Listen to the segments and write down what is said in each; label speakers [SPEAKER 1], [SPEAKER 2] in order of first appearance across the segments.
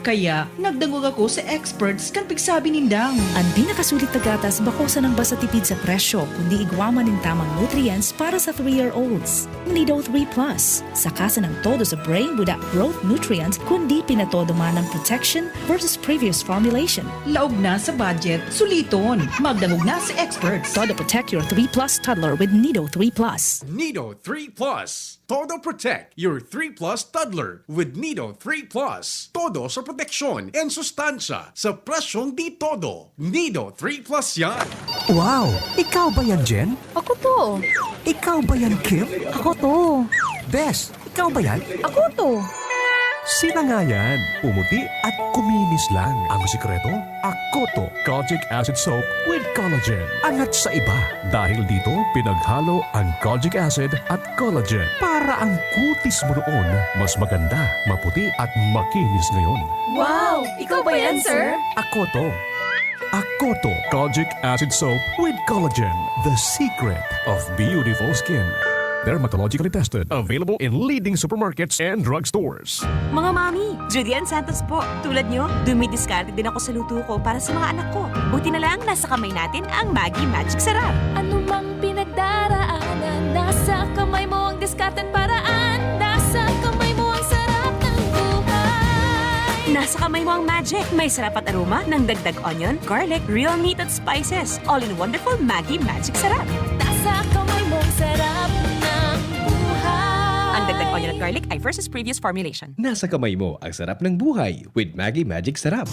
[SPEAKER 1] Kaya, nagdangog ako sa experts kan pigsabi nindang.
[SPEAKER 2] Ang di nakasulit na gatas bakosa ng basta tipid sa presyo kundi igwaman ng tamang nutrients para sa 3-year-olds. Nido 3 Plus. Sakasan ng todo sa brain without growth nutrients kundi pinatodo man ng protection versus previous formulation.
[SPEAKER 1] Laog na sa budget, suliton. Magdangog na sa experts.
[SPEAKER 2] Todo protect your 3 Plus toddler with Nido 3 Plus.
[SPEAKER 3] Nido 3 Plus. Todo protect your 3 Plus toddler with Nido 3 Plus. Todo sa proteksyon and sustansya sa presyong di todo. Nido 3 Plus yan.
[SPEAKER 4] Wow! Ikaw ba yan, Jen?
[SPEAKER 5] Ako to.
[SPEAKER 4] Ikaw ba yan, Kim?
[SPEAKER 5] Ako to.
[SPEAKER 4] Bes, ikaw ba yan?
[SPEAKER 5] Ako to.
[SPEAKER 4] Sila nga yan. Pumuti at kuminis lang. Ang sikreto, Akoto Kojic Acid Soap with Collagen. Angat sa iba. Dahil dito, pinaghalo ang Kojic Acid at Collagen. Para ang kutis mo noon, mas maganda, maputi at makinis ngayon.
[SPEAKER 5] Wow! Ikaw ba yan, sir?
[SPEAKER 4] Akoto. Akoto Kojic Acid Soap with Collagen. The secret of beautiful skin. Dermatologically tested. Available in leading supermarkets and drugstores.
[SPEAKER 6] Mga mami, Julian Santos po. Tulad nyo, dumidiskarte din ako sa luto ko para sa mga anak ko. Buti na lang nasa kamay natin ang Maggi Magic Sarap.
[SPEAKER 7] Ano mang pinagdaraanan, nasa kamay mo ang diskarten paraan. Nasa kamay mo ang sarap ng buhay.
[SPEAKER 6] Nasa kamay mo ang magic. May sarap at aroma ng dagdag onion, garlic, real meat at spices. All in wonderful Maggi Magic Sarap.
[SPEAKER 7] Nasa kamay mo ang sarap ng buhay.
[SPEAKER 6] Ang dagdag onion at garlic ay versus previous formulation.
[SPEAKER 8] Nasa kamay mo ang sarap ng buhay with Maggi Magic Sarap.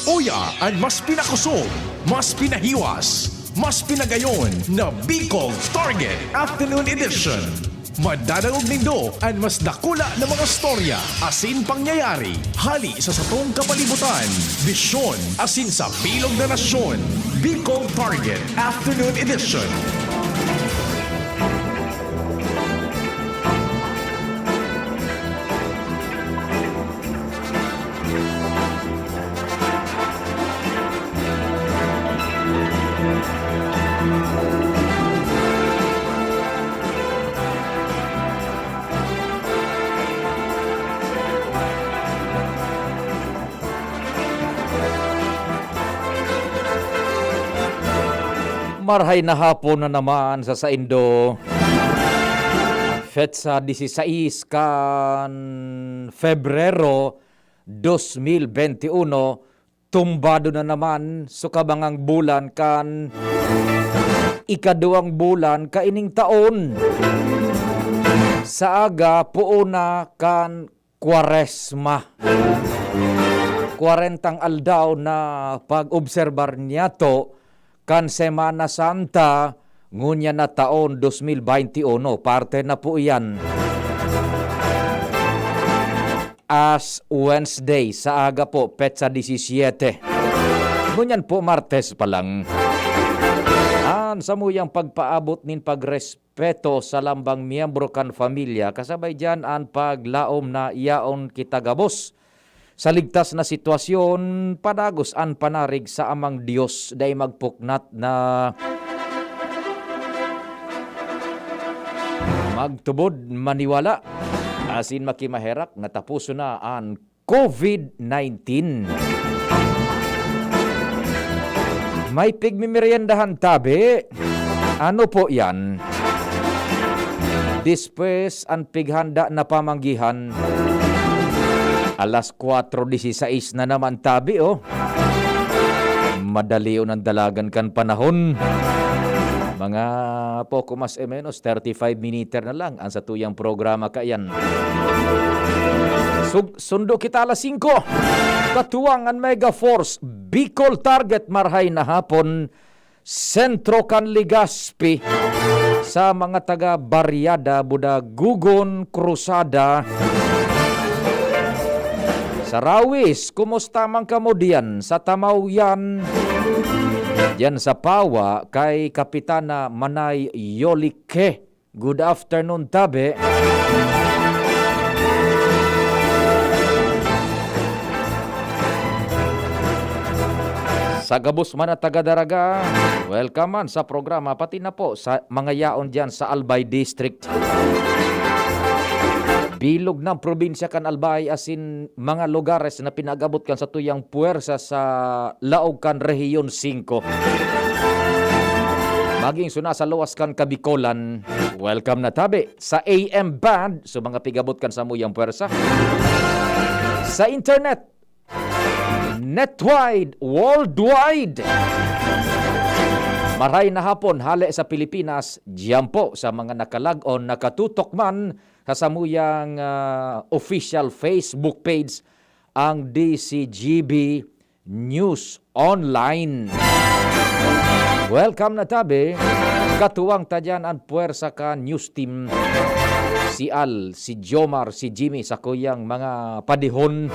[SPEAKER 3] Oya ang mas pinakusog, mas pinahiwas, mas pinagayon na Bicol Target Afternoon Edition. Madadalog nindo ang mas dakula na mga storya, asin pangyayari, hali sa satong kapalibutan, bisyon, asin sa bilog na nasyon. Bicol Target Afternoon Edition.
[SPEAKER 9] Marhay na hapon na naman sa Saindo. Fetsa 16 kan Febrero 2021. Tumbado na naman sukabangang bulan kan ikaduang bulan kaining taon. Sa aga puuna kan Kwaresma. 40 aldaw na pag-obserbar niya to kan Semana Santa, ngunya na taon 2021, parte na po iyan. As Wednesday, sa aga po, petsa 17. Ngunyan po, Martes pa lang. Sa muyang pagpaabot nin pagrespeto sa lambang miyembro kan familia, kasabay dyan ang paglaom na iyaon kitagabos. Sa ligtas na sitwasyon, padagos an panarig sa amang Diyos day magpuknat na magtubod maniwala asin makimaherak nga tapuso na ang COVID-19. May pigmimeriendahan tabi. Ano po yan? Dispes ang pighanda na pamanggihan. Alas 4:16 na naman tabi, oh. Madali ng dalagan kan panahon. Mga poko mas menos 35 minutes na lang ang sa tuyang programa kayan. Sundo kita alas 5. Katuwang ang Mega Force, Bicol Target marhay na hapon, Sentro kan Ligaspi sa mga taga Baryada, Budagugon, Cruzada, sa Rawis, kumusta man kamo diyan? Sa Tamauyan, diyan sa Pawa, kay Kapitana Manay Yolike. Good afternoon, tabi. Sa Gabos man at taga-Daraga, welcome man sa programa. Pati na po sa mga yaon diyan sa Albay District. Bilog ng probinsya kan Albay asin mga lugares na pinagabot kan sa tuyang puwersa sa laog kan Rehiyon 5. Maging suna sa luwas kan Kabikolan, welcome na tabi sa AM band so mga pigabot kan sa muyang puwersa. Sa internet, netwide, worldwide. Maray na hapon hali sa Pilipinas, diyan po sa mga nakalag-on, nakatutok man sa samuyang official Facebook page ang DCGB News Online. Welcome na tabi, katuwang tadyan ang puwersa ka news team. Si Al, si Jomar, si Jimmy sa kuyang mga padihon.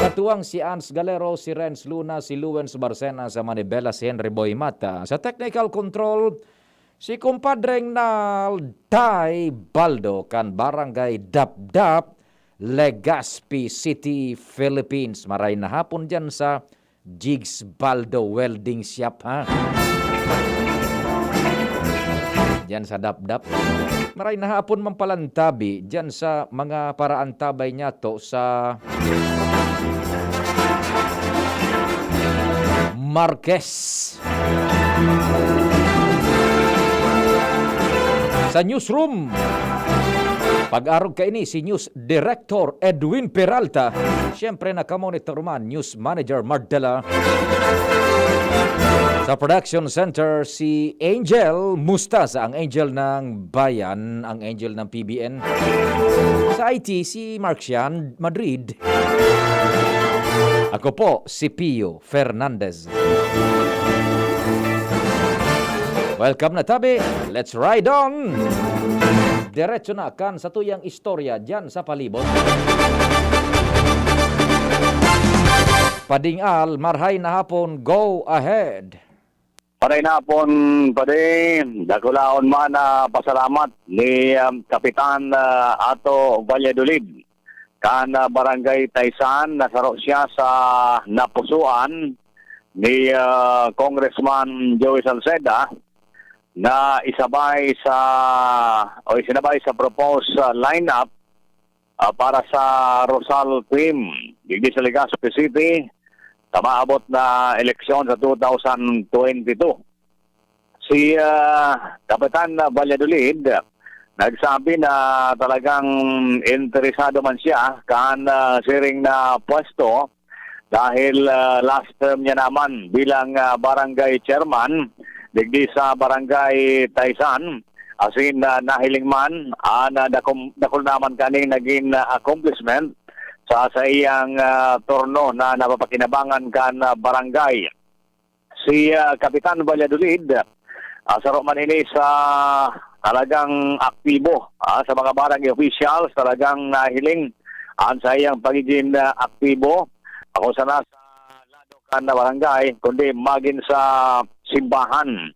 [SPEAKER 9] Katuwang si Ans Galero, si Renz Luna, si Luwens Barcena sa Manibela, si Henry Boy Mata. Sa technical control, si kumpadreng Nalday Baldo kan Barangay Dapdap, Legazpi City, Philippines. Maray na hapon dyan sa Jigs Baldo Welding Shop, ha? Dyan sa Dapdap. Maray na hapon mampalantabi dyan sa mga paraan tabay niya to sa Marquez. Sa newsroom, pag-arog ka ini si News Director Edwin Peralta. Siyempre nakamonitor man News Manager Mardela. Sa Production Center, si Angel Mustaza, ang Angel ng Bayan, ang Angel ng PBN. Sa IT, si Marcian Madrid. Ako po, si Pio Fernandez. Welcome na tabi, let's ride on! Diretso na kan sa tuyang istorya dyan sa palibot. Padingal, marhay na hapon, go ahead!
[SPEAKER 10] Paray na pon, pare, dagulaon man na pasalamat ni Kapitan Ato Valladolid kan Barangay Taysan, nasaro siya sa napusuan ni Congressman Joey Salceda na isabay sa proposed lineup para sa Rosal team digdi sa Legazpi City sa maabot na eleksyon sa 2022. Si Kapitan Valladolid nagsabi na talagang interesado man siya kan siring na pwesto dahil last term niya naman bilang barangay chairman digdi sa Barangay Taysan. Asin nahiling man dakol naman kaning naging accomplishment sa iyang turno na napapakinabangan kan barangay. Si Kapitan Valladolid, saro man ini sa talagang aktibo sa mga barangay officials, talagang nahiling sa iyang pagiging aktibo. Ako sana sa lado kan na barangay, kundi maging sa simbahan.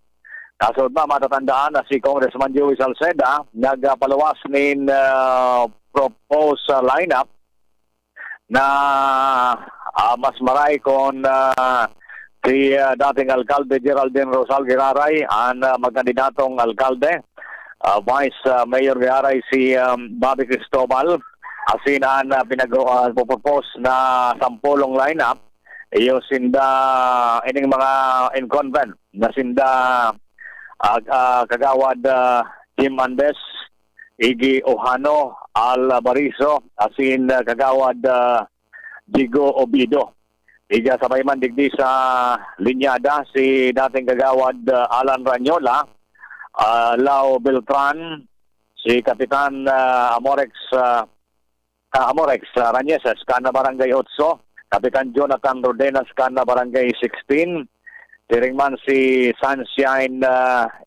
[SPEAKER 10] Kasunod pa matatandaan na si Congressman Joey Salceda nagpalawas nin proposed lineup na mas maray kon si dating alkalde Geraldine Rosal Giraray ang magkandidatong alkalde, Vice Mayor Giraray si Bobby Cristobal, asin ang pinag-propose na sampulong lineup iyo sinda ining mga incumbent na sinda kagawad Jim Andes, Iggy Ojano, Al Bariso, asin kagawad Jigo Obido. Iga sabay man digdi sa linyada si dating kagawad Alan Ranyola, Lau Beltran, si Kapitan Amorex Ranyeses, kana Barangay 8, Kapitan Jonathan Rodenas, kana Barangay 16, tiringman si Sunshine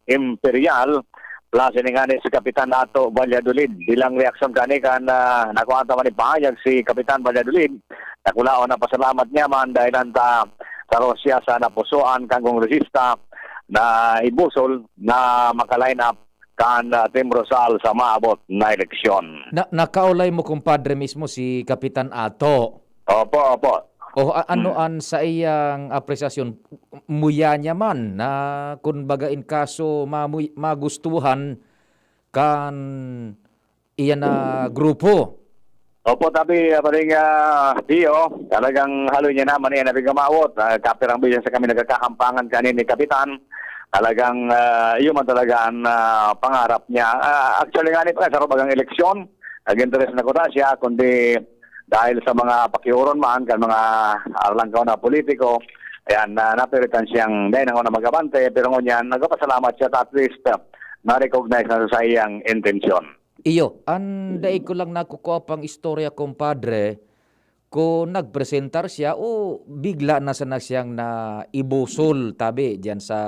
[SPEAKER 10] Imperial, plus iningani si Kapitan Ato Valladolid. Bilang reaksyon kani kan nakuha man ipahayag si Kapitan Valladolid, nakulaon na pasalamat niya man dahil nanta taro siya sa napusuan kang kongresista na ibusol na maka-line up kan Team Rosal sa maabot na eleksyon.
[SPEAKER 9] Nakaulay mo kumpadre mismo si Kapitan Ato.
[SPEAKER 10] Opo.
[SPEAKER 9] O anoan sa iyang apresyasyon, muya niya man na kung baga in kaso magustuhan kan iyan na grupo.
[SPEAKER 10] Opo, tabi, paring Pio, talagang halo niya naman yan, nabing gamawot. Kapirang biyan sa kami nagkakampangan kanin ni Kapitan. Talagang yun man talaga ang pangarap niya. Actually nga nito, sa bagang eleksyon, nag-interest na ko na siya, kundi dahil sa mga pakiuron man, kan mga arlangkaw na politiko, ayan, napilitan siyang dahil na magabante, pero ngunyan, nagpasalamat siya at least na-recognize na sa iyang intensyon.
[SPEAKER 9] Iyo, anday ko lang nakukuha pang istorya, kumpadre, kung nagpresentar siya o bigla na sana siyang na ibusol tabi diyan sa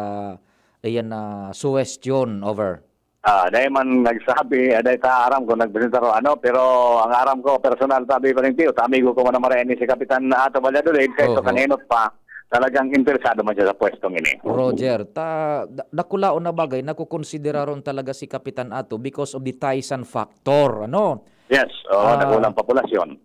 [SPEAKER 9] ayan na suwestyon over.
[SPEAKER 10] Dahil man nagsabi, dahil sa aram ko nagpresentar pero ang aram ko personal tabi pa rin Pio, amigo ko man naman si Kapitan Ato Valladolid, kahit kaninot pa, talagang interesado man siya sa pwestong ini.
[SPEAKER 9] Roger, nakulaon na bagay, nakukonsidera ron talaga si Kapitan Ato because of the Tyson factor, ano?
[SPEAKER 10] Yes, nakulang populasyon.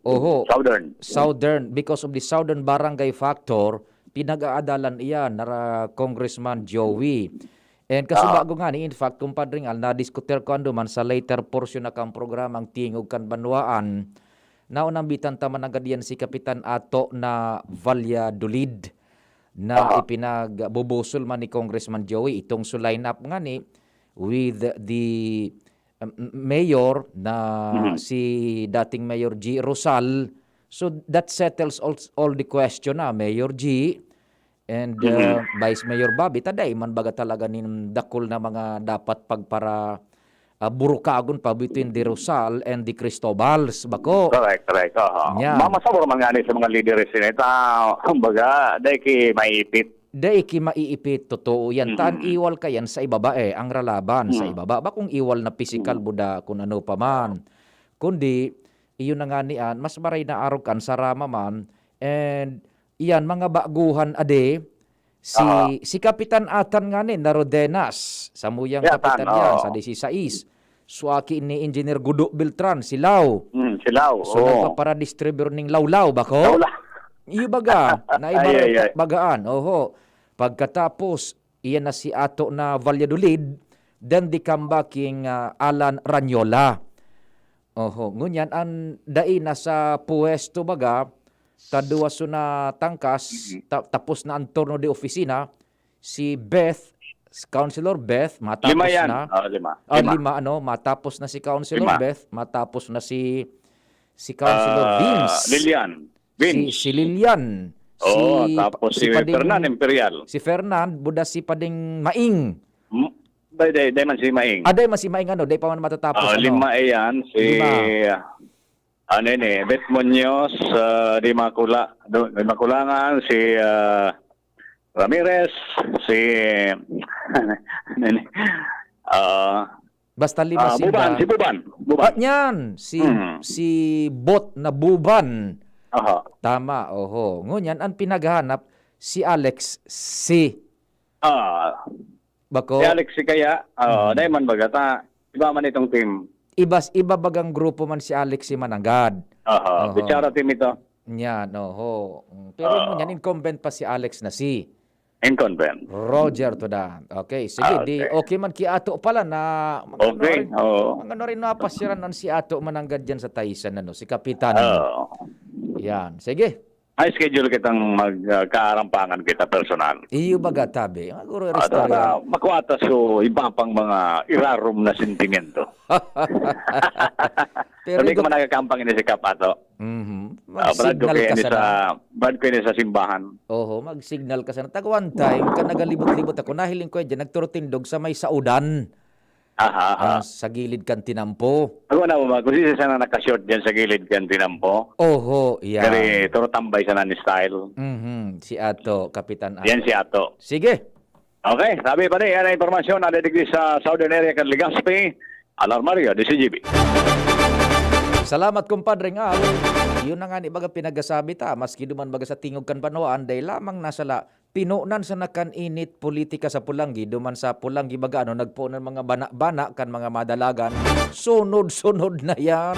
[SPEAKER 10] Southern,
[SPEAKER 9] because of the Southern Barangay factor, pinag-aadalan iyan na Congressman Joey. And kasi bago nga ni, in fact, kumpadring na-diskuter ko ando man sa later portion na kang programang Tingog kan Banwaan, naunambitan taman agad yan si Kapitan Ato na Valladolid na ipinagbubusol man ni Congressman Joey itong line up nga ni with the mayor na si dating Mayor G. Rosal. So that settles all the question na Mayor G and Vice Mayor Bobby. Taday man baga talaga nin dakol na mga dapat pagpara burukagon pa between the Rosal and the Cristobals. Bako.
[SPEAKER 10] Correct.
[SPEAKER 9] Yeah.
[SPEAKER 10] Mamasabor man nga sa mga leaders sinita. Kumbaga, dahil ki maipit.
[SPEAKER 9] Dahil ki maiipit, totoo yan. Taan iwal ka yan sa ibaba ang ralaban sa ibaba. Bakong iwal na physical buda kung ano pa man. Kundi, iyon na nga niyan, mas maray na arukan sa rama man. And iyan, mga baguhan ade, si Kapitan Atan nga ni, na Rodenas, sa muyang Kapitan yan, sa 16. Suaki ni Engineer Gudo Beltran, si Lau.
[SPEAKER 10] Si Lau,
[SPEAKER 9] So, nagpapara-distributor ning Laulaw, bako? Iyo baga, naibarat bagaan. Oho. Pagkatapos, iyan na si Ato na Valladolid, then di kambaking Alan Ranyola. Oho. Ngunyan, ang dai na sa puesto baga, taduwaso na tangkas, tapos na ang turno de opisina, si Beth, Councilor Beth, matapos na. Lima. Matapos na si Councilor Beth, matapos na si Councilor Vince.
[SPEAKER 10] Vince.
[SPEAKER 9] Si Lilian.
[SPEAKER 10] Tapos si Fernan Imperial.
[SPEAKER 9] Si Fernan, buda si Pading Maing.
[SPEAKER 10] Day man si Maing.
[SPEAKER 9] Day man si Maing, day pa man matatapos.
[SPEAKER 10] Lima iyan, si... Beth Muñoz, di Makulangan, si Ramirez, si
[SPEAKER 9] basta lima
[SPEAKER 10] Buban.
[SPEAKER 9] Yan, si Bot na Buban. Tama, ngunyan ang pinaghanap si Alex C. Bako?
[SPEAKER 10] Si Alex C kaya, dahil man bagata, iba man itong team.
[SPEAKER 9] Iba bagang grupo man si Alex C. Manangad.
[SPEAKER 10] Bichara team ito.
[SPEAKER 9] Yan, pero ngunyan, incumbent pa si Alex na si.
[SPEAKER 10] Incumbent.
[SPEAKER 9] Roger to da. Okay, sige. Di okay man ki Ato pala na mga rin napasyaran nan si Ato mananggad dyan sa Taisan, si Kapitan. Yan, sige.
[SPEAKER 10] Ay schedule kitang magkaarampangan kita personal.
[SPEAKER 9] Iyo baga tabi. Maguro
[SPEAKER 10] makuata so iba pang mga irarum na sentimento. Pero hindi ko man nagkakampang ini si Kapato. Bad ko ini sa simbahan.
[SPEAKER 9] Mag-signal ka sana. Tag one time, ka nagalibot-libot ako. Nahiling ko dyan, nagturutindog sa may saudan. Sa gilid kan tinampo.
[SPEAKER 10] Ako na mo, kung siya na nakashort dyan sa gilid kan tinampo.
[SPEAKER 9] Yan.
[SPEAKER 10] Kaya turutambay sa nani style.
[SPEAKER 9] Si Ato, Kapitan Ato.
[SPEAKER 10] Yan si Ato.
[SPEAKER 9] Sige.
[SPEAKER 10] Okay, sabi pa rin, yan ang informasyon na dedigri sa Southern Area kan Legazpi, Alarmario, DCGB.
[SPEAKER 9] Salamat, kumpadre nga. Yun na nga ni baga pinagasabi ta, maski duman baga sa tingog kan Banwaan, day lamang nasala pinunan sa nakan init politika sa Pulangi, duman sa Pulangi baga nagpunan mga bana-bana kan mga madalagan, sunod-sunod na yan.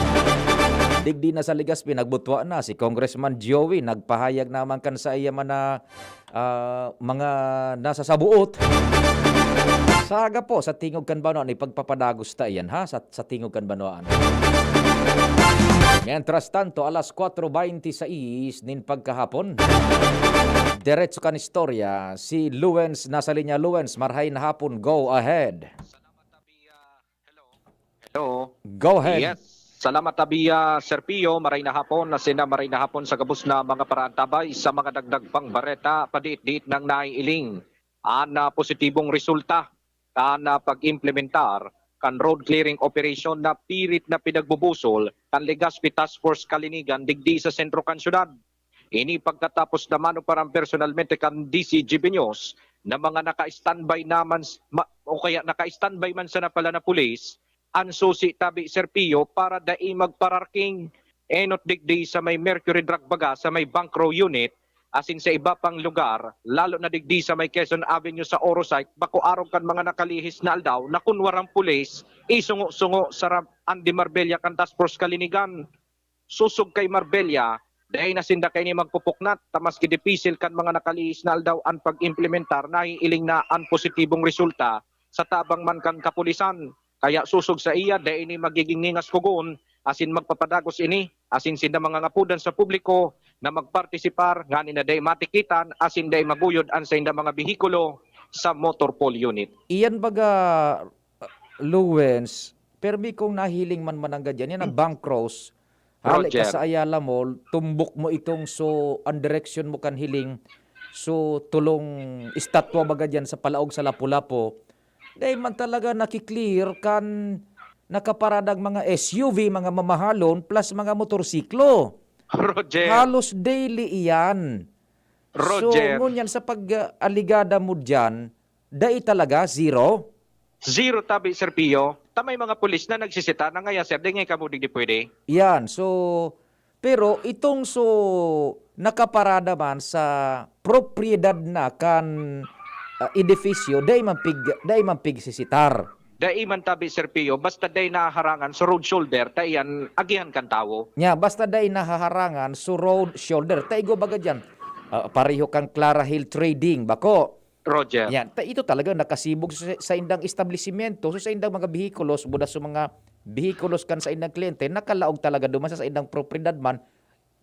[SPEAKER 9] Digdi na sa Legazpi, nagbutwa na si Congressman Joey, nagpahayag naman kan sa iya na mga nasa sabuot. Saga po sa tingog kan Banwaan, ipagpapadagos ta yan sa tingog kan Banwaan. Mientras tanto, alas 4:26 nin pagkahapon. Diretso kan istorya, si Luens nasa linya. Luens, marhay na hapon, go ahead.
[SPEAKER 11] Hello.
[SPEAKER 9] Go ahead.
[SPEAKER 11] Yes. Salamat tabiya, Sir Pio. Maray na hapon na maray na hapon sa gabos na mga paraan tabay sa mga dagdag pang bareta, padiit-diit ng naiiling. Na positibong resulta na pag-implementar kan road clearing operation na pirit na pinagbubusol kan Legazpi Task Force Kalinigan digdi sa sentro kan syudad. Ini pagkatapos naman parang personalmente kan DCG Binyos na mga naka-standby naman o kaya naka-standby man sa napala na pulis ang susi tabi Sir Pio para dai magpararking enot digdi sa may Mercury Drug Baga sa may bank row unit asin sa iba pang lugar, lalo na digdi sa may Quezon Avenue sa Orosite, bako araw kan mga nakalihis na aldaw na kunwarang pulis, isungo-sungo sa Andy Marbella kan Task Force Kalinigan. Susog kay Marbella, dahil na sinda kay ni magpupuknat, tamas kidipisil kan mga nakalihis na aldaw ang pag-implementar na iiling na ang positibong resulta sa tabang man kan kapulisan. Kaya susog sa iya, dahil ni magiging ningas kugon, asin magpapadagos ini, asin sinda mga ngapudan sa publiko, na magpartisipar nga ni na day matikitan asin day maguyod an sa inda mga bihikulo sa motor pool unit.
[SPEAKER 9] Iyan baga Luens, permi kong nahiling man mananggad yan ang bank cross. Halik ka sa Ayala Mall, tumbok mo itong so ang direction mo kan hiling so tulong estatwa baga dyan sa palaog sa Lapu-Lapu. Dahil man talaga nakiklear kan nakaparadang mga SUV, mga mamahalon plus mga motorsiklo.
[SPEAKER 11] Roger.
[SPEAKER 9] Halos daily iyan.
[SPEAKER 11] Roger.
[SPEAKER 9] So, ngunyan sa pag-aligada mo dyan, dai talaga, zero?
[SPEAKER 11] Zero tabi, Sir Pio. Tamay mga pulis na nagsisita na ngaya, Sir. Di ngay kamudig di pwede.
[SPEAKER 9] Yan. So, pero itong so nakaparada man sa propriedad na kan edifisyo, dai man pig sisitar.
[SPEAKER 11] Dai man tabi, Sir Pio, basta day naharangan sa road shoulder, tayan agihan kan tawo.
[SPEAKER 9] Nya, basta day nahaharangan sa road shoulder, taigo baga dyan. Pareho kang Clara Hill Trading, bako.
[SPEAKER 11] Roger.
[SPEAKER 9] Yan, ito talaga nakasibog sa indang establishmento, so sa indang mga bihikulos, buda sa mga bihikulos kan sa indang kliyente, nakalaog talaga duman sa indang propriedad man,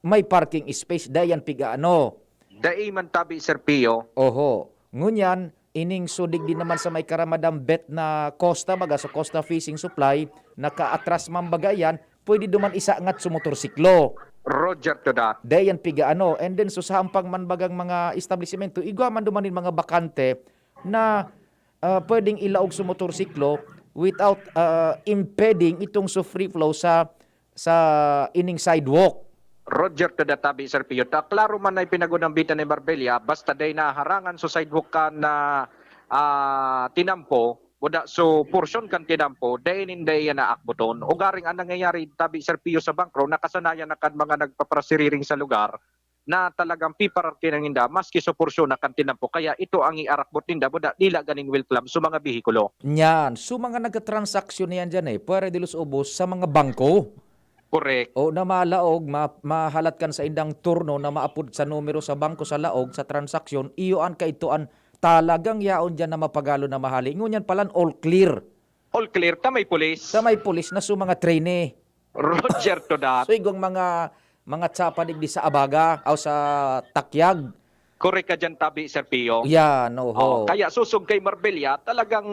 [SPEAKER 9] may parking space, dayan piga ano.
[SPEAKER 11] Dai man tabi, Sir Pio.
[SPEAKER 9] Oho, ngunyan, ining sudig din naman sa may karamadang bet na Costa baga sa Costa Fishing Supply, naka-atras man baga yan, pwede duman isa ngat sa motorsiklo.
[SPEAKER 11] Roger to that.
[SPEAKER 9] Dayan piga ano. And then so sa hampang man bagang mga establishmento, igwa man dumanin mga bakante na pwedeng ilaog sa motorsiklo without impeding itong so free flow sa ining sidewalk.
[SPEAKER 11] Roger to that tabi, Sir Pio. Klaro man na ipinagunang bita ni Marbella, basta day na harangan sa sidewalk ka na tinampo, buda so portion kan tinampo, day ninday na akbuton. O garing ang nangyayari tabi, Sir Pio, sa bangkro, nakasanayan na kan mga nagpaprasiriring sa lugar na talagang pipararki ng inda, maski so portion na kan tinampo. Kaya ito ang iarakbot ninda, buda dila ganing welcome sa mga bihikulo.
[SPEAKER 9] Nyan, so mga nagkatransaksyon niyan dyan pwede dilos ubos sa mga bangko.
[SPEAKER 11] Correct.
[SPEAKER 9] O na malaog, mahalat kan sa indang turno na maapod sa numero sa bangko sa laog sa transaksyon, iyoan ka itoan talagang yaon dyan na mapagalo na mahali. Ngunyan palan all clear.
[SPEAKER 11] All clear, tamay pulis.
[SPEAKER 9] Tamay pulis na mga trainee.
[SPEAKER 11] Roger to that.
[SPEAKER 9] So igong mga tsapadig di sa abaga o sa takyag.
[SPEAKER 11] Correct ka dyan tabi, Sir Pio.
[SPEAKER 9] Yan, oho.
[SPEAKER 11] Kaya susog kay Marbella, talagang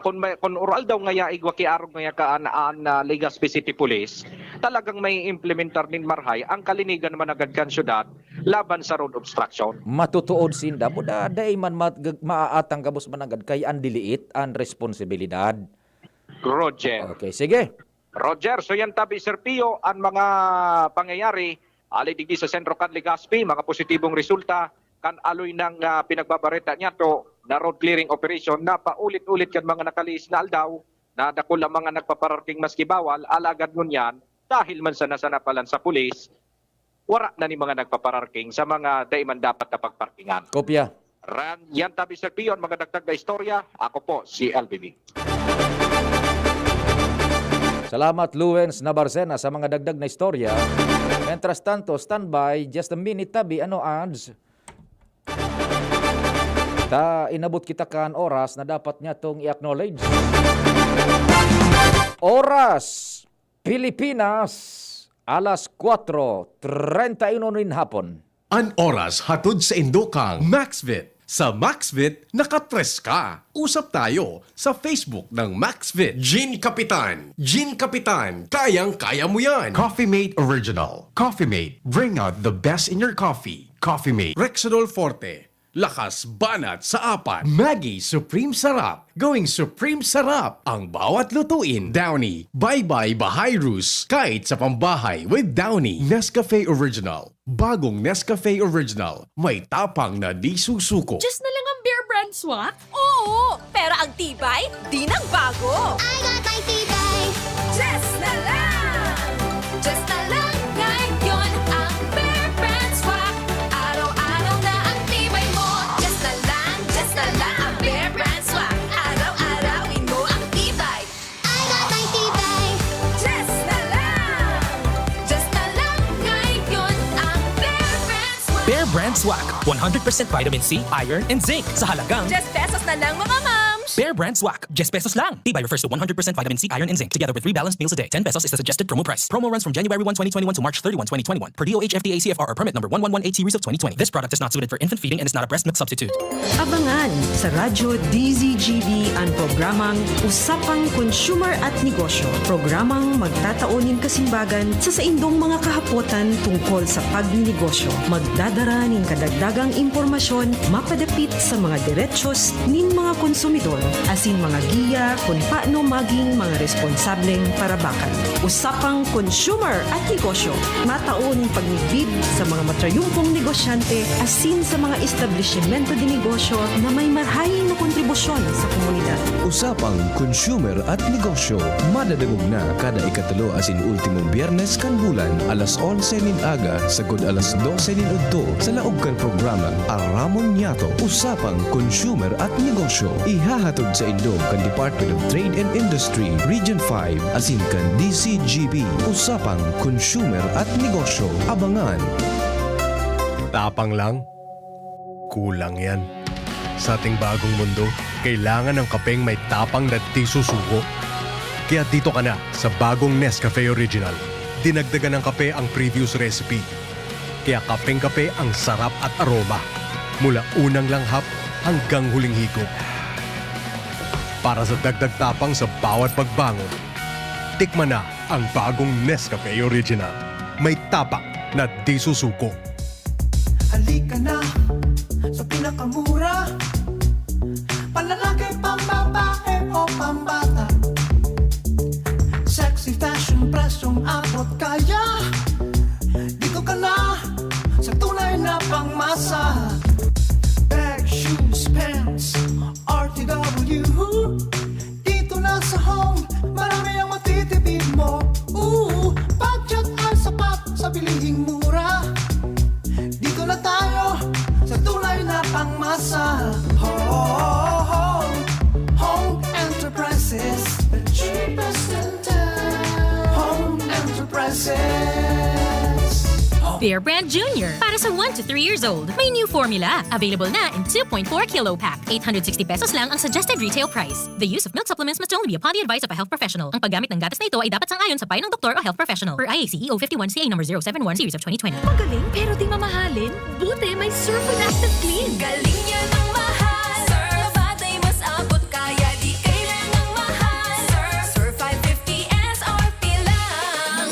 [SPEAKER 11] kung oral daw ngaya igwa kiarog ngaya kaan na Legazpi City Police, talagang may implementar din marhay ang kalinigan managad kan syudad laban sa road obstruction.
[SPEAKER 9] Matutuod sinda, buda day man maaatang gabos managad kay ang diliit ang responsibilidad.
[SPEAKER 11] Roger.
[SPEAKER 9] Okay, sige.
[SPEAKER 11] Roger, so yan tabi, Sir Pio, ang mga pangyayari, alidigdi sa sentro kan Legazpi, mga positibong resulta, kan aloy ng pinagbabareta niya to na road clearing operation na paulit-ulit kan mga nakaliis na aldaw na dakula mga nagpapararking maski bawal, alagad nun yan dahil man sa nasanapalan sa pulis, wara na ni mga nagpapararking sa mga daiman dapat na pagparkingan.
[SPEAKER 9] Kopya.
[SPEAKER 11] Yan tabi, Sir Pio, mga dagdag na istorya. Ako po, si LBB.
[SPEAKER 9] Salamat, Luens Nabarcena, sa mga dagdag na istorya. Mientras tanto, standby, just a minute tabi, ads? Inabot kita kan oras na dapat niya itong i-acknowledge. Oras, Pilipinas, alas 4:31 rin hapon.
[SPEAKER 3] An oras hatod sa Indokang MaxVit. Sa MaxVit, nakatres ka. Usap tayo sa Facebook ng MaxVit. Gin Kapitan. Gin Kapitan. Kayang-kaya mo yan. Coffee Mate Original. Coffee Mate. Bring out the best in your coffee. Coffee Mate. Rexidol Forte. Lakas banat sa apat. Maggie Supreme Sarap. Going Supreme Sarap. Ang bawat lutuin. Downy. Bye-bye Bahay Roos. Kahit sa pambahay with Downy. Nescafe Original. Bagong Nescafe Original. May tapang na di susuko.
[SPEAKER 5] Just na lang ang Bear Brand swak? Oo! Pero ang tibay, di nang bago! I got my tibay! Just na lang! Just na lang ngayon ang Bear Brand swak! Araw-araw na ang tibay mo! Just na lang ang Bear Brand swak! Araw-arawin mo ang tibay! I got my tibay! Just na lang ngayon ang Bear Brand swak!
[SPEAKER 12] Bear Brand Swak. 100% vitamin C, iron, and zinc sa halagang
[SPEAKER 5] Just pesos na lang mga moms!
[SPEAKER 12] Bear Brand Swak. Just pesos lang. Tibay refers to 100% vitamin C, iron, and zinc together with 3 balanced meals a day. 10 pesos is the suggested promo price. Promo runs from January 1, 2021 to March 31, 2021 per DOH FDA CFR or permit number 1118 series of 2020. This product is not suited for infant feeding and is not a breast milk substitute.
[SPEAKER 1] Abangan sa Radyo DZGB ang programang Usapang Consumer at Negosyo. Programang magtataonin kasimbagan sa saindong mga kahapotan tungkol sa pagninegosyo. Magdadara ning kadagdagang impormasyon mapadapit sa mga diretsyon ning mga konsumidor asin mga giya kung paano maging mga responsableng parabakan. Usapang Consumer at Negosyo. Mataon pagnibid sa mga matrayumpong negosyante asin sa mga establishmento de negosyo na may marhayin na kontribusyon sa komunidad.
[SPEAKER 8] Usapang Consumer at Negosyo. Madadagog na kada ikatulo asin ultimong biyernes kan bulan alas 11 nin aga sagod alas 12 nin udto sa laog kan programang Aramon Yato. Usapang Consumer at Negosyo. Ihahatod sa Indog kan Department of Trade and Industry Region 5 asin kan DCGB. Usapang Consumer at Negosyo. Abangan.
[SPEAKER 4] Tapang lang? Kulang yan. Sa ating bagong mundo, kailangan ng kapeng may tapang na di susuko. Kaya dito ka na sa bagong Nescafe Original. Dinagdagan ng kape ang previous recipe. Kaya kapeng-kape ang sarap at aroma. Mula unang langhap hanggang huling higop. Para sa dagdag tapang sa bawat pagbangon, tikman na ang bagong Nescafe Original. May tapak na di susuko.
[SPEAKER 13] Halika na sa pinakamura, panlalaki, pambabae o pambata. Sexy fashion, presyong abot kaya. Dito ka na sa tunay na pangmasa. Bag, shoes, pants, RTW. Dito na sa home, marami ang matitipid mo. Budget ay sapat sa bilihing mura. Dito na tayo sa tunay na pangmasa. Home Enterprises, the cheapest in town. Home Enterprises.
[SPEAKER 7] Bear Brand Junior. Para sa 1 to 3 years old. May new formula. Available na in 2.4 kilo pack. 860 pesos lang ang suggested retail price. The use of milk supplements must only be upon the advice of a health professional. Ang paggamit ng gatas na ito ay dapat sang-ayon sa payo ng doktor o health professional. Per IACEO 51 CA number 071 series of 2020.
[SPEAKER 5] Magaling pero di mamahalin. Buti may Surf with Active Clean. Galing niya ng mahal. Surf ay mas abot kaya di kailangang mahal. Surf 550 SRP lang.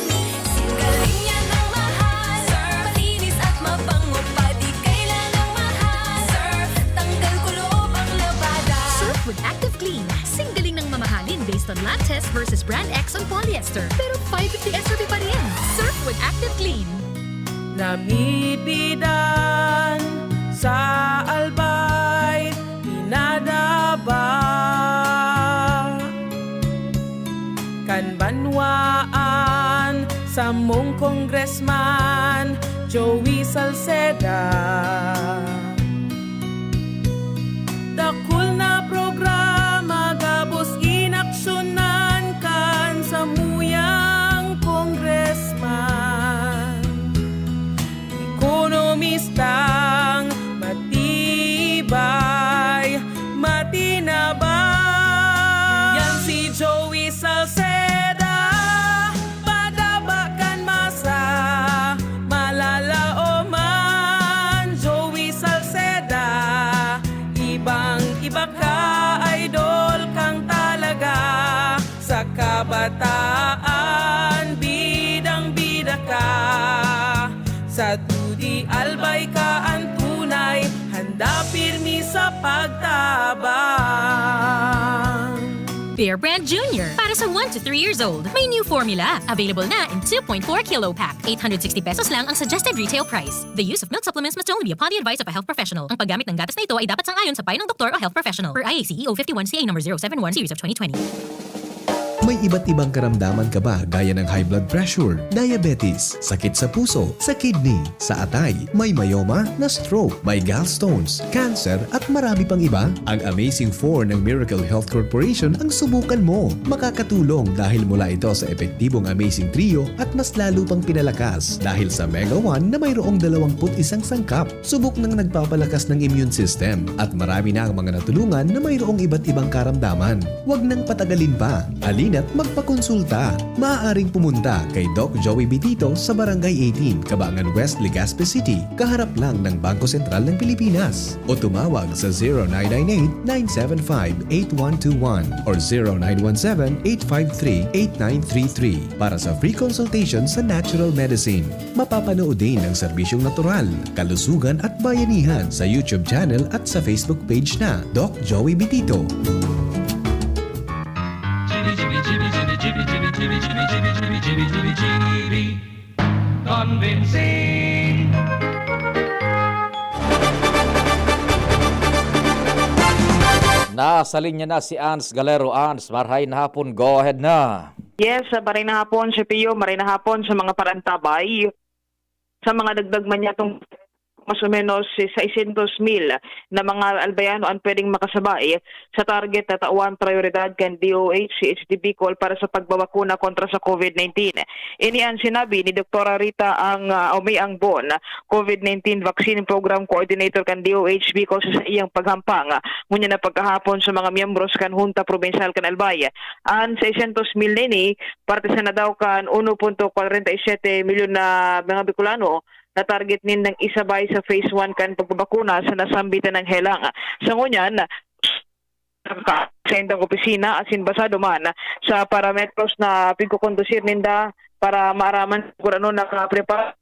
[SPEAKER 5] Galing niya ng mahal. Surf malinis at mabango pa di kailangang mahal. Surf tanggal kulob ang labada. Surf with Active Clean. Singgaling ng mamahalin based on lab test versus brand X on polyester. Pero 550 SRP pa rin. Surf with Active Clean.
[SPEAKER 13] Namibidan sa albay, inadaba kan banwaan sa mong congressman Joey Salceda. Dakul na programa gabos inaksyonan kan sa muyang congressman. Ekonomistang matibay, matinabay. Yan si Joey Salceda, padabakan masa.
[SPEAKER 14] Sa tudi albay ka ang tunay, handa pirmi sa pagtabang.
[SPEAKER 7] Bear Brand Junior. Para sa 1 to 3 years old. May new formula. Available na in 2.4 kilo pack. 860 pesos lang ang suggested retail price. The use of milk supplements must only be upon the advice of a health professional. Ang paggamit ng gatas na ito ay dapat sang-ayon sa payo ng doktor o health professional. Per IACEO 51 CA number 071 series of 2020.
[SPEAKER 8] May iba't ibang karamdaman ka ba gaya ng high blood pressure, diabetes, sakit sa puso, sa kidney, sa atay, may myoma, na stroke, may gallstones, cancer at marami pang iba? Ang Amazing 4 ng Miracle Health Corporation ang subukan mo. Makakatulong dahil mula ito sa epektibong Amazing Trio at mas lalo pang pinalakas dahil sa Mega 1 na mayroong 21 sangkap. Subok ng nagpapalakas ng immune system at marami na ang mga natulungan na mayroong iba't ibang karamdaman. Huwag nang patagalin pa. At magpakonsulta. Maaaring pumunta kay Doc Joey Bitito sa Barangay 18, Cabangan West, Legazpi City, kaharap lang ng Bangko Sentral ng Pilipinas. O tumawag sa 0998-975-8121 or 0917-853-8933 para sa free consultation sa natural medicine. Mapapanood din ang serbisyong natural, kalusugan at bayanihan sa YouTube channel at sa Facebook page na Doc Joey Bitito.
[SPEAKER 13] Convincing.
[SPEAKER 9] Nasa linya na si Ans Galero. Ans, marhay na hapon. Go ahead na.
[SPEAKER 15] Yes, maray na hapon si Pio, maray na hapon sa mga parantabay. Sa mga dagdag man yatong mas o menos 600,000 na mga albayano ang pwedeng makasabay sa target na tauan prioridad kan DOH, CHD Bicol para sa pagbabakuna kontra sa COVID-19. Ini ang sinabi ni Dr. Rita May Angbon, COVID-19 Vaccine Program Coordinator kan DOH Bicol sa iyang paghampang. Ngunya na pagkahapon sa mga miyembros kan Junta Provincial kan Albay. Ang 600,000 nini, parte sa na daw kan 1.47 milyon na mga Bicolano na target nin ng isabay sa phase 1 kan pagbabakuna sa nasambitan ng helang. Sa ngunyan, sa indang opisina asin basado man sa parametros na pagkukondusir ninda para maaraman kung ano nakaprepara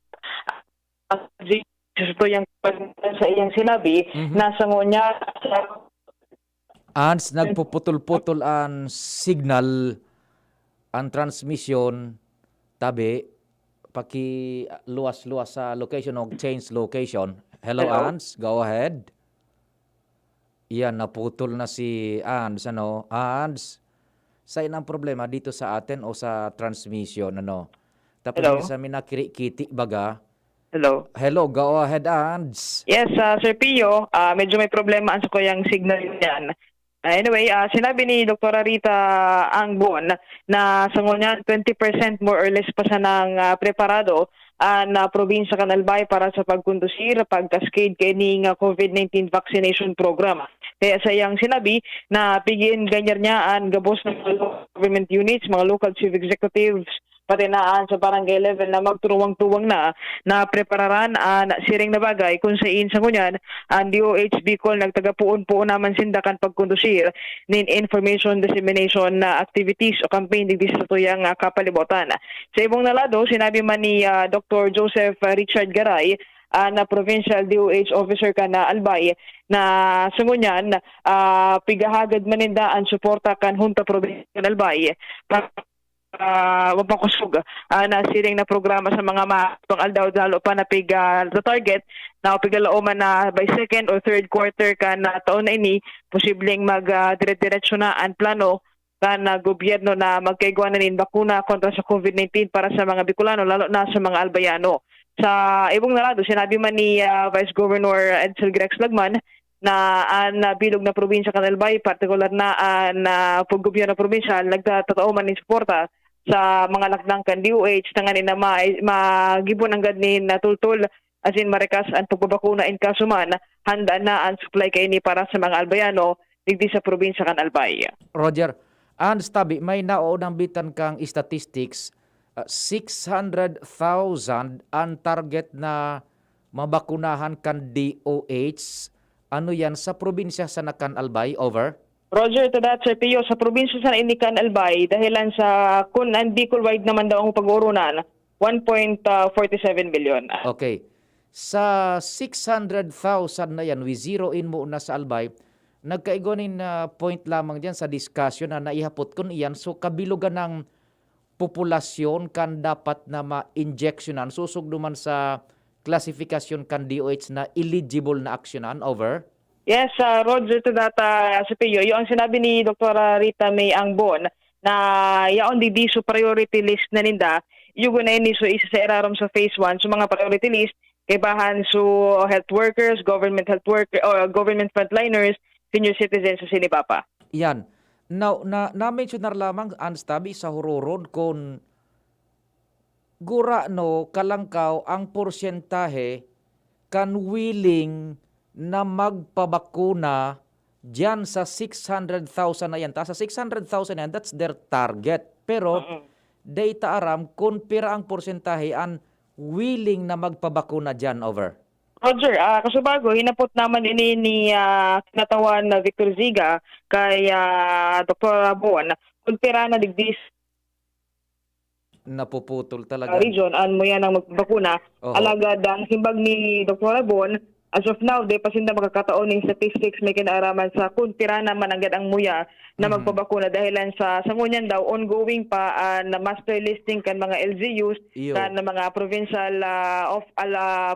[SPEAKER 15] ito yung sa iyang sinabi na sa ngunya
[SPEAKER 9] Ans, nagpuputol-putol ang signal, ang transmission, tabi, paki luwas-luwas sa location o change location. Hello, Ans, go ahead. Yan, naputol na si Ans. Ans, sa inang problema dito sa atin o sa transmission, Tapos sa minakirikiti baga. Hello, go ahead, Ans.
[SPEAKER 15] Yes, Sir Pio, medyo may problema ang sa kuyang signal yan. Anyway, sinabi ni Dr. Rita Angbon na sa ngunyan 20% more or less pa sa nang preparado na probinsya kan Albay para sa pagkondusir, pag-cascade kay ning COVID-19 vaccination program. Kaya sa iyang sinabi na pigin ganyan niya ang gabos ng mga government units, mga local chief executives, pati naan sa barangay level na magturuwang-tuwang na prepararan na siring na bagay kung sa ngunyan ang DOH Bicol nagtagapuon-puon naman sindakan pagkondusir nin information dissemination na activities o campaign digdi sa tuyang kapalibutan. Sa ibong nalado, sinabi man ni Dr. Joseph Richard Garay na provincial DOH officer ka na Albay na sungunyan pigahagad maninda ang suporta kan Junta Provincial Albay mapakusog na siring na programa sa mga matong aldaw dalo pa na piga the target na pigalooman na by second or third quarter ka na taon na ini posibleng mag dire-diretso na ang plano kan gobyerno na magkaigwa na nin bakuna kontra sa COVID-19 para sa mga Bicolano lalo na sa mga albayano. Sa ibong narado, sinabi man ni Vice Governor Edsel Grex Lagman na ang bilog na probinsya kan Albay, partikular na ang gobyerno probinsyal nagtatao man ni suporta sa mga lakdang kan DOH na nga na magibon ang gadnin na tultul as in marikas ang pagbabakuna in kasuman handa na ang supply kay ni para sa mga albayano digdi sa probinsya kan Albay.
[SPEAKER 9] Roger, Ans, tabi, may naunang bitan kang statistics, 600,000 ang target na mabakunahan kan DOH. Ano yan sa probinsya sa nakan Albay? Over?
[SPEAKER 15] Roger, to that, Sir Pio, sa probinsya sa Inikan Albay, dahilan sa kung ang Bicol-wide naman daw ang pag-uurunan, 1.47 billion.
[SPEAKER 9] Okay. Sa 600,000 na yan, we zero in mo na sa Albay, nagkaigonin na point lamang diyan sa discussion na naihapot kun iyan. So kabilugan ng populasyon kan dapat na ma-injectionan, susugduman sa classification kan DOH na eligible na aksyonan. Over.
[SPEAKER 15] Yes, Roger, to that, sa Pio. Yung sinabi ni Dr. Rita May Angbon na yaon di so priority list na ninda, yung na ini so isa sa irarom sa phase 1, so mga priority list, kay bahan so health workers, government health worker, or government frontliners, senior citizens sa Sinibapa.
[SPEAKER 9] Yan. Now, na-mention na lamang anstabi sa huroron kung gura no kalangkaw ang porsyentahe kan willing na magpabakuna diyan sa 600,000 na yan. Sa 600,000 na yan, that's their target. Pero, data aram kung pira ang porsyentahe ang willing na magpabakuna diyan. Over.
[SPEAKER 15] Roger, kasubago, hinapot naman ini ni kinatawan na Victor Ziga kay Dr. Bon kung pira na digdis
[SPEAKER 9] napuputol talaga.
[SPEAKER 15] Region, mo yan ang magbakuna. Alagad ang himbag ni Dr. Bon, as of now, di pa sinda magkakataon ng statistics may kinaaraman sa kung pira naman agad ang muya na magpabakuna dahilan sa ngunyan daw ongoing pa na master listing kan mga LGUs kan mga provincial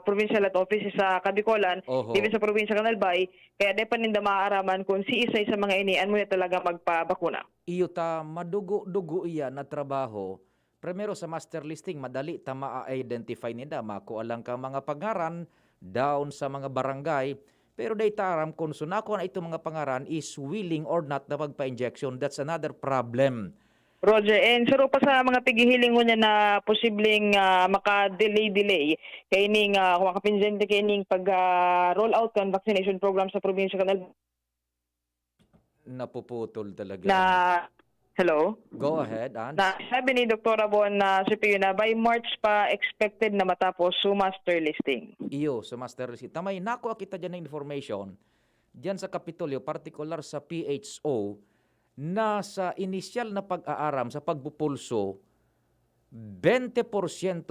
[SPEAKER 15] provincial at offices sa Kabicolan, even sa probinsya kan Albay, kaya di pa ninda maaaraman kung si isa sa mga ini mo talaga magpabakuna.
[SPEAKER 9] Iyo ta madugo-dugo iyan na trabaho. Primero sa master listing, madali ta ma-identify nila, makualang ka mga pangaran down sa mga barangay. Pero data aram kung sunako na itong mga pangaran is willing or not na magpa-injection. That's another problem.
[SPEAKER 15] Roger, and saro pa sa mga pigihiling niya na posibleng maka-delay kay ning kapinjente kay ning pag-roll out kan vaccination program sa probinsya kanal.
[SPEAKER 9] Napuputol talaga.
[SPEAKER 15] Hello?
[SPEAKER 9] Go ahead, Ans.
[SPEAKER 15] Sabi ni Dr. Bon na si Pio na by March pa expected na matapos sa master listing.
[SPEAKER 9] Iyo, sa master listing. Tamay, nakuha kita dyan ng information. Dyan sa Kapitolyo, particular sa PHO, na sa initial na pag-aaram sa pagpupulso, 20%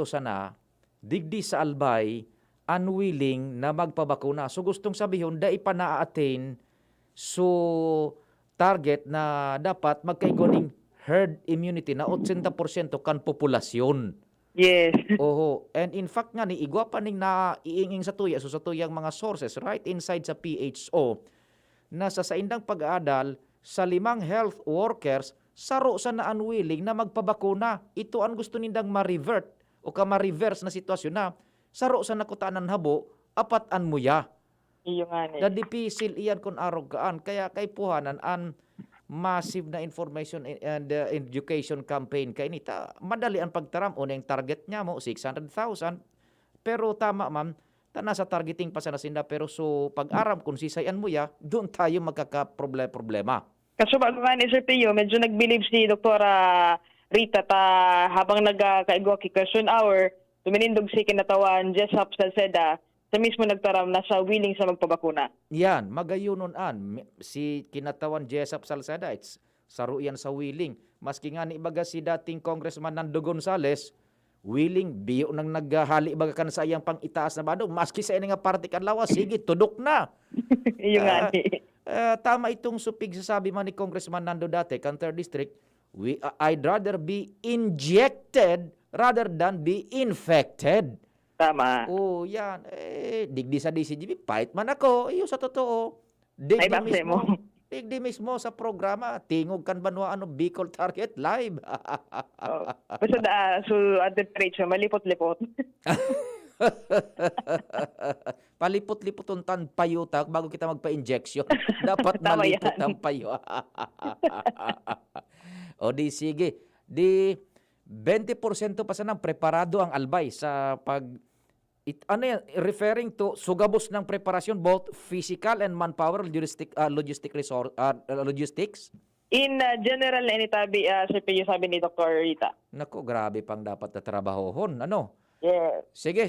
[SPEAKER 9] sana, digdi sa Albay, unwilling na magpabakuna. So gustong sabihin, da pa na-attain so target na dapat magkaigoning herd immunity na 80% kan populasyon.
[SPEAKER 15] Yes.
[SPEAKER 9] And in fact nga ni igwa pa ning naiinging sa tuya, so sa tuyang mga sources right inside sa PHO na sa indang pag-aadal sa 5 health workers saro sa na unwilling na magpabakuna. Ito ang gusto nindang ma-revert o ma-reverse na sitwasyon na saro sa nakutanan habo apat an muya.
[SPEAKER 15] Iyo nga ni.
[SPEAKER 9] Dipisil iyan kung arogaan. Kaya kay puhanan an massive na information and education campaign kay nita. Madali ang pagtaram. Unang target niya mo, 600,000. Pero tama ma'am, nasa targeting pa sana sinda. Pero so pag-aram kung sisayan mo ya, doon tayo magkakaproblema.
[SPEAKER 15] Kaso bago nga ni Sir Pio, medyo nag-believe si Dr. Rita habang nagkaigwa question hour, tuminindog si kinatawan Jessup Salceda, sa mismo nagtaram na sa willing sa magpabakuna.
[SPEAKER 9] Yan, magayunon si kinatawan Jessup Salceda, it's saro yan sa willing. Maski nga ni ibaga si dating Congressman Nando Gonzales, willing, biyo nang naghali ibaga kan sa iyang pang itaas na badong, maski sa nga party kan lawas, sige, tudok na.
[SPEAKER 15] Yung nga ni.
[SPEAKER 9] Tama itong supig sasabi man ni Congressman Nando dati, kan 3rd District, I'd rather be injected rather than be infected.
[SPEAKER 15] Tama.
[SPEAKER 9] Yan. Digdi sa DCGB, fight man ako. Iyo sa totoo. Digdi mismo sa programa. Tingog kan banwa Bicol Target live.
[SPEAKER 15] Basta so at the preach, malipot-lipot.
[SPEAKER 9] Palipot-lipot untan payutak bago kita magpa-injection. Dapat malipot ang payo. Di sige. Di 20% pa sanang preparado ang Albay sa referring to sugabos ng preparasyon both physical and manpower logistics.
[SPEAKER 15] In general na initabi Sir Pio, sabi ni Dr. Rita.
[SPEAKER 9] Nako, grabe pang dapat na trabahohon.
[SPEAKER 15] Yes.
[SPEAKER 9] Sige.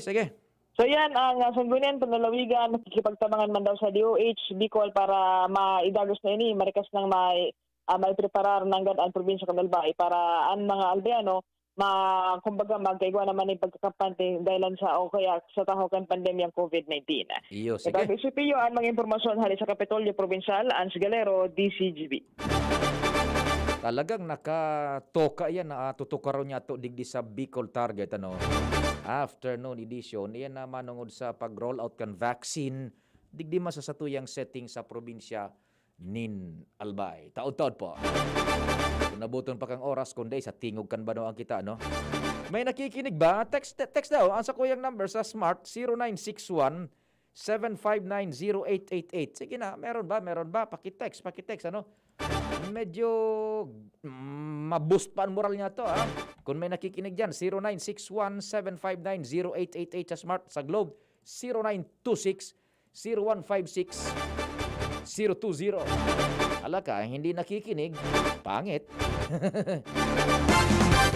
[SPEAKER 15] So yan, ang sanggunian, panlalawigan, nakikipagtabangan man daw sa DOH, Bicol para maidagos na ini, marikas ng may preparar ng ang probinsya ng Albay para ang mga Albayano kumbaga magkaigwa naman yung pagkakapante dahilan sa o kaya sa tahokan pandemyang COVID-19.
[SPEAKER 9] Iyo, sige.
[SPEAKER 15] Ito, si Pio, ang mga impormasyon hali sa Kapitolyo Provincial, Ans Galero, DCGB.
[SPEAKER 9] Talagang nakatoka yan na tutukaro niya to digdi sa Bicol Target afternoon edition yan na manungod sa pag-roll out kan vaccine digdi masasatuyang setting sa probinsya nin Albay. Taod-taod po. Kung nabuton pa kang oras kundi sa tingog kan ba no ang kita no? May nakikinig ba? Text daw ang sa kuyang number sa Smart 0961 7590888. Sige na, meron ba? Paki-text ano? Medyo maboost pa ang moral niya to Kung may nakikinig diyan 0961 7590888 sa Smart, sa Globe 0926 0156 020. Alaka, hindi nakikinig, pangit.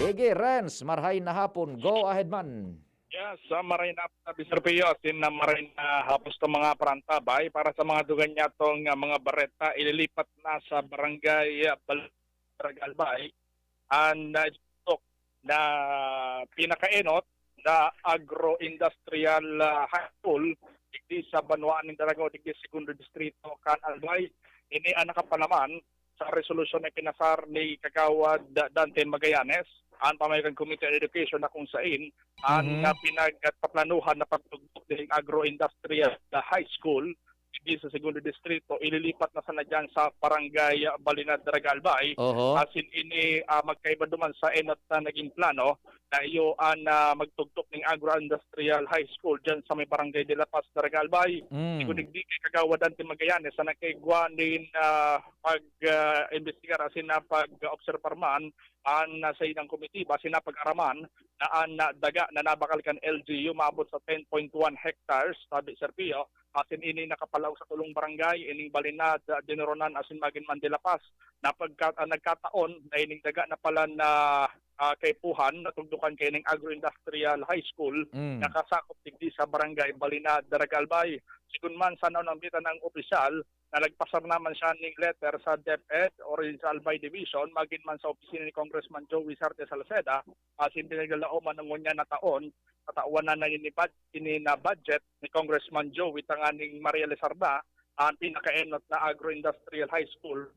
[SPEAKER 9] Ege, Renz, marhay na hapon. Go ahead man.
[SPEAKER 16] Yes, maray na Mr. Pio, maray na hapos to mga parantabay para sa mga dugan niya tong mga bareta ililipat na sa barangay Albay and na pinakaenot na agro-industrial high school digdi sa Banwaan ng Daragao digdi segundo distrito kan Albay. Ini ang nakapanaman sa resolusyon na pinasar ni Kagawad Dante Magallanes ang Pamayagan Committee on Education na kung sain ang pinagpaplanuhan na pagtugtog ng agro-industrial high school digdi sa segundo distrito ililipat na sana dyan sa barangay Balinad Daragalbay. Asin ini magkaiba duman sa enot na naging plano na iyo ang magtugtog ng agro-industrial high school dyan sa may barangay de la Paz Daragalbay. Digdi kay Kagawad Dante Magallanes sa nakaigwa din pag-investigar asin na pag-observar man ang sa inang komite basin na pag-araman na ang daga na nabakal kan LGU maabot sa 10.1 hectares sabi Sir Pio. Asin ini nakapalaw sa tulong barangay, ining Balinad, Dinoronan, asin magin man de la Paz. Na nagkataon na ining daga na pala na kay Puhan, natugdukan kay ining agro-industrial high school, nakasakop digdi sa barangay Balinad, Daragalbay. Sigun man sa naunambitan ng opisyal, na nagpasar naman siya ng letter sa DepEd or sa Albay Division, magin man sa opisina ni Congressman Joey Sarte Salceda, asin pinaglalauman ng ngunya na taon, katawan na na budget ni Congressman Joey tanganing Maria Lezarda ang pinakaenot na agro-industrial high school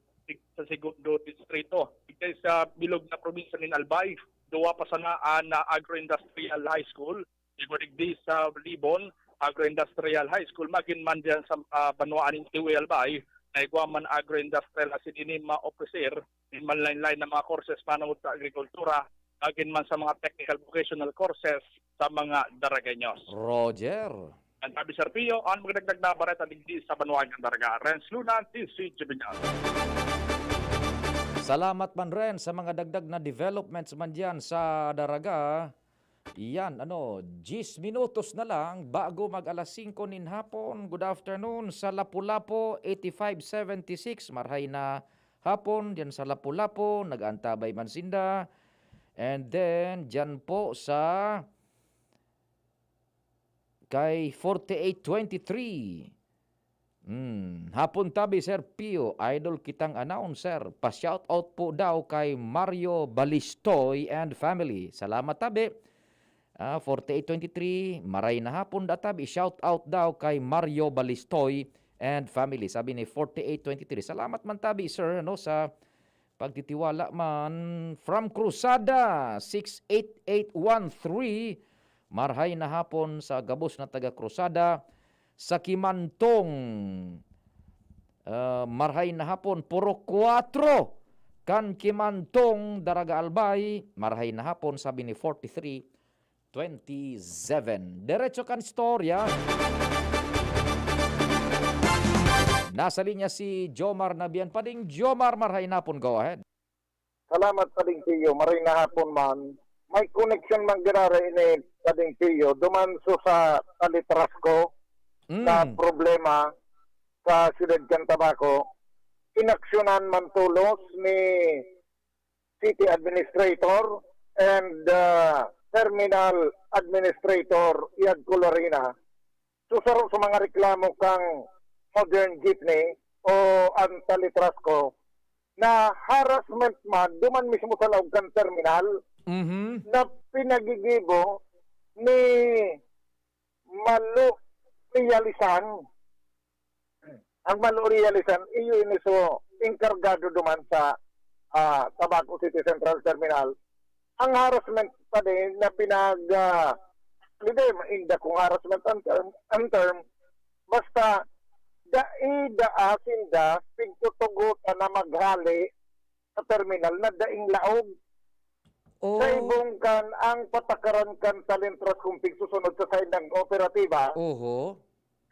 [SPEAKER 16] sa segundo distrito. Ito sa bilog na probinsya ni Albay, duwa pa sana na agro-industrial high school, digdi sa Libon, agro-industrial high school, magin man diyan sa Banwaan ng Tiwi Albay, na iguaman agro-industrial asin ini ma-officer, in manline na mga courses panahon sa agrikultura, magin man sa mga technical vocational courses sa mga Daragaños.
[SPEAKER 9] Roger.
[SPEAKER 16] Ang sabi Sir Pio, ang magdagdag na bareta digdi sa Banwaan ng Daraga. Renz Luna, DCGB.
[SPEAKER 9] Salamat man Ren sa mga dagdag na developments man dyan sa Daraga. Yan, 10 minutos na lang bago mag alas 5 nin hapon. Good afternoon sa Lapu-Lapu 8576. Marhay na hapon dyan sa Lapu-Lapu. Nag-antabay man sinda. And then, dyan po sa kay 4823. Hapon tabi Sir Pio, idol kitang announcer. Pa-shoutout po daw kay Mario Balistoy and family. Salamat tabi. 4823, maray na hapon databi. Shoutout daw kay Mario Balistoy and family. Sabi ni 4823. Salamat man tabi sir sa pagtitiwala man. From Cruzada 68813. Marhay na hapon sa gabos na taga Cruzada. Sa Kimantong, marhay na hapon, puro 4 kan Kimantong, Daraga Albay, marhay na hapon, sabi ni 4327. Diretso kan istorya. Nasa linya si Jomar Nabian Pading. Jomar, marhay na hapon, go ahead.
[SPEAKER 17] Salamat Pading Tiyo, marhay na hapon man. May connection man ganara ini Pading Tiyo, dumanso sa Talitrasco, na problema sa Siyudad Cantabaco, inaksyonan man tulos ni City Administrator and Terminal Administrator Iad Colorina. Susaro sa mga reklamo kang modern jeepney o Antalitrasco na harassment man duman mismo sa loob kan terminal na pinagigibo ni Malu Realisan. Ang Malu Realisan, iyo iniso inkargado duman sa Tabaco City Central Terminal. Ang harassment pa din na hindi mainda kung harassment ang term, basta daasin da pigtutugutan na maghali sa terminal na daing laog. Sa ibong kan ang patakaran kan talentras kung pigsusunod sa side ng operatiba.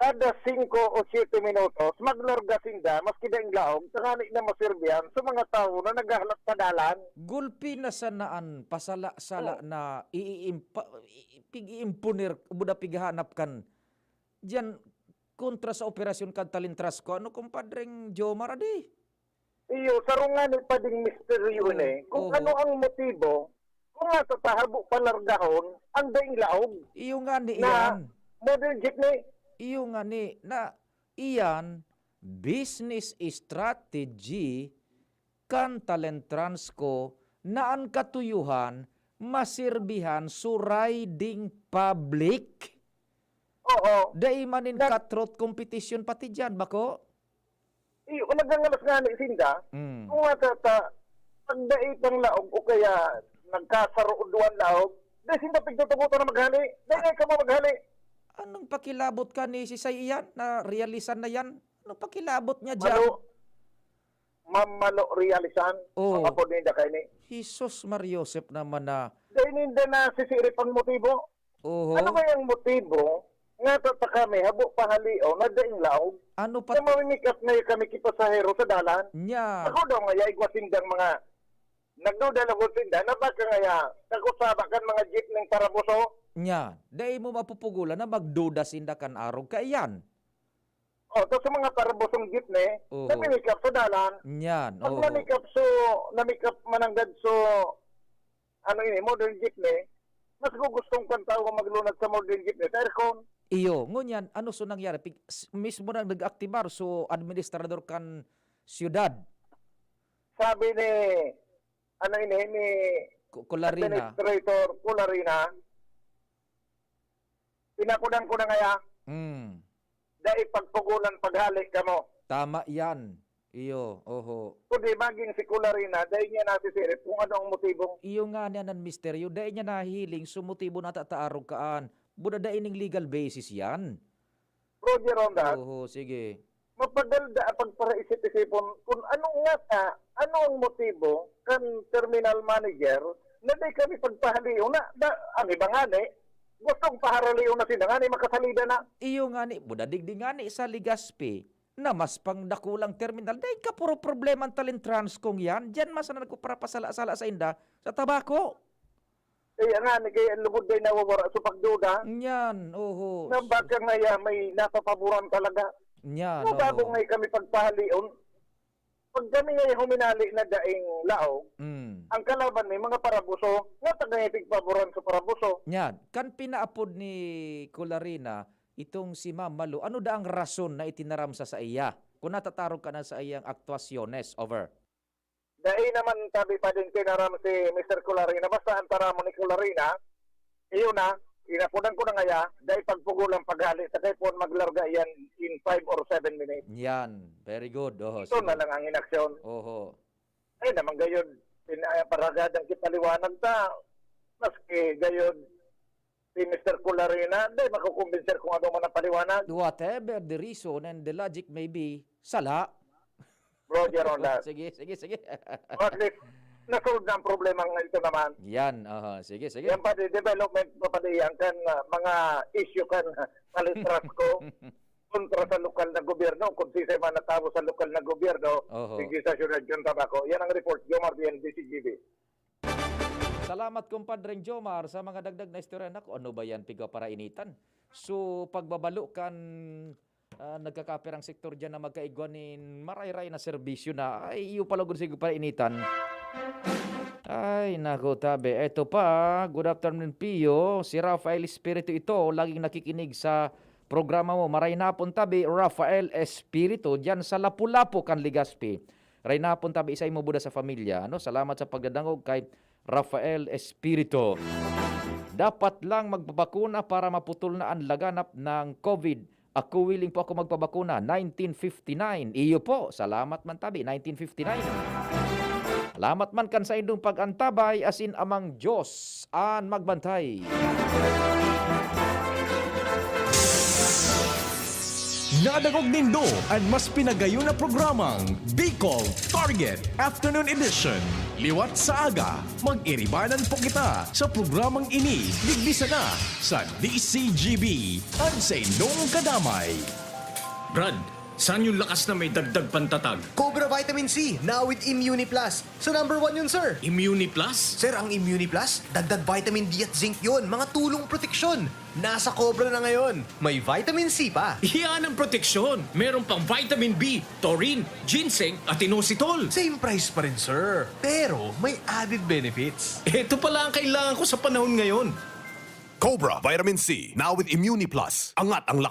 [SPEAKER 17] Kada 5 o 7 minutos, maglargasin da, maski daing laog, sakali na masirbihan sa mga tao na naghahalap padalan.
[SPEAKER 9] Gulpi na sanaan, pasala-sala na pig-iimpunir, buda pighanap kan. Diyan, kontra sa operasyon kan talintras ko, ano kumpadring Jomar adi?
[SPEAKER 17] Iyo, sarungan pa ding misteryo kung ano ang motibo, kung nga tatahabo palargahon, ang daing laog.
[SPEAKER 9] Iyo nga ni
[SPEAKER 17] na
[SPEAKER 9] iyan.
[SPEAKER 17] Modern jeepney.
[SPEAKER 9] Iyo nga ni, na iyan, business strategy kan talentrans ko na ang katuyuhan masirbihan su riding public.
[SPEAKER 17] Oo.
[SPEAKER 9] Dai manin cutthroat competition pati dyan, bako?
[SPEAKER 17] Iyo, nagangalas nga ni Sinda, kung nga pagdait ng laog o kaya nagkasaruuduan laog, dahil Sinda pigtutubuto na maghali, dahil ka mo maghali.
[SPEAKER 9] Anong pakilabot ka ni si Say iyan na realisan na yan? Anong pakilabot niya dyan?
[SPEAKER 17] Malo realisan. Mga po ninda kayo ni.
[SPEAKER 9] Jesus Mariosep naman na.
[SPEAKER 17] Dahil ninda na sisirip ang motibo. Ano ba yung motibo? Nga kami, habo pahalio na daing laog.
[SPEAKER 9] Ano pa?
[SPEAKER 17] Na mamimikat na kami kipasahero sa dalan.
[SPEAKER 9] Nya.
[SPEAKER 17] Ako daw nga, igwasindang mga nagdudalagod sinda na baka nga, nagusaba kan mga jeep ng parabuso.
[SPEAKER 9] Nya, dahil mo mapupugulan na magduda sinda kan arog kayan.
[SPEAKER 17] Tapos sa mga parabosong jeepney, namimikap sa dalan.
[SPEAKER 9] Yan,
[SPEAKER 17] Pag namikap mananggad modern jeepney, mas gustong kan tao maglunad sa modern jeepney, sa aircon.
[SPEAKER 9] Iyo, ngunyan, ano so nangyari? Mismo nang nag-aktibar so administrador kan siyudad.
[SPEAKER 17] Sabi ni
[SPEAKER 9] Kularina.
[SPEAKER 17] Administrator Kularina, pinakudan ko na ngaya. Dahil pagpugulan paghalik ka mo.
[SPEAKER 9] Tama yan. Iyo,
[SPEAKER 17] Kundi maging si Kularina, dahil niya nasisirip kung ano ang motibong.
[SPEAKER 9] Iyo nga niya ng misteryo, dahil niya nahiling, sumutibo na tataarog kaan. Buda dahil ng legal basis yan.
[SPEAKER 17] Roger on that.
[SPEAKER 9] Sige.
[SPEAKER 17] Mapadalda pagparaisip-isipon kung ano ang motibo kan terminal manager na di kami pagpahaliw ang ibang gustong paharaliw na sila nga ni makasalida na.
[SPEAKER 9] Iyo nga ni, buda digdi nga ni sa Ligaspi na mas pangdakulang terminal. Dahil ka puro problema ang talentrans kong yan. Diyan mas na nagkuparapasala-sala sa inda sa tabako.
[SPEAKER 17] Kaya nga, kaya lubod din nawawara sa pagduda.
[SPEAKER 9] Yan,
[SPEAKER 17] Na baka nga may napapaboran talaga.
[SPEAKER 9] Yan,
[SPEAKER 17] bago nga kami pagpahaliw, pag kami nga huminali na daing lao, ang kalaban may mga parabuso, nga tagayipig paboran sa parabuso.
[SPEAKER 9] Yan, kan pinaapod ni Kularina, itong si Ma'am Malu, ano da ang rason na itinaramsa sa iya? Kung natatarog ka na sa iyang aktuasyones, over.
[SPEAKER 17] Dahil naman tabi pa din tinaram si Mr. Kularina, basta antara mo ni Kularina, iyo na, inapunan ko na ngaya, dahil pagpugulang paghali, sakay po maglarga yan in 5 or 7 minutes.
[SPEAKER 9] Yan, very good.
[SPEAKER 17] Ito na lang ang inaksyon. Ay naman gayon, paragadang kitaliwanag ta, maski gayon, si Mr. Kularina, dahil makukumbinser kung ano man ang paliwanag.
[SPEAKER 9] Whatever the reason and the logic may be, sala.
[SPEAKER 17] Roger on that.
[SPEAKER 9] Sige.
[SPEAKER 17] At least, nasolve na ang problema ng ito naman.
[SPEAKER 9] Yan, sige.
[SPEAKER 17] Yan pa di development pa di yan kan mga issue kan kalitras ko kontra sa lokal na gobyerno. Kung sisay man natabo sa lokal na gobyerno, sige sa syudad yung tabako. Yan ang report, Jomar DCGB.
[SPEAKER 9] Salamat kumpadreng Jomar sa mga dagdag na istorya. Naku, ano ba yan, pigaw para initan? So, pagbabalo kan nagkakapirang sektor dyan na magkaigwanin maray-ray na serbisyo na ay iyo palagod siguro para initan. Ay, naku tabi. Eto pa, good afternoon Pio. Si Rafael Espiritu ito, laging nakikinig sa programa mo. Maray napon tabi, Rafael Espiritu, dyan sa Lapu-Lapu kan Ligaspi. Ray napon tabi, isay mo buda sa familia. Salamat sa pagdadangog kay Rafael Espirito. Dapat lang magpabakuna para maputol na ang laganap ng COVID. Ako willing po ako magpabakuna. 1959. Iyo po. Salamat man tabi. 1959. Salamat man kan sa indong pag-antabay asin amang Diyos an magbantay.
[SPEAKER 3] Nadagog nindo ang mas pinagayon na programang Bicol Target Afternoon Edition. Liwat sa aga, mag-iribanan po kita sa programang ini. Digbisa na sa DCGB. Ansay nung kadamay.
[SPEAKER 18] Brad, saan yung lakas na may dagdag pantatag?
[SPEAKER 19] Cobra Vitamin C, now with Immuni Plus. So number 1 yun, sir.
[SPEAKER 18] Immuni Plus?
[SPEAKER 19] Sir, ang Immuni Plus, dagdag vitamin D at zinc yun. Mga tulong proteksyon. Nasa Cobra na ngayon. May vitamin C pa.
[SPEAKER 18] Iyan ang proteksyon. Meron pang vitamin B, taurine, ginseng at inositol.
[SPEAKER 19] Same price pa rin, sir. Pero may added benefits.
[SPEAKER 18] Ito pala ang kailangan ko sa panahon ngayon.
[SPEAKER 20] Cobra Vitamin C, now with Immuni Plus. Angat ang lakas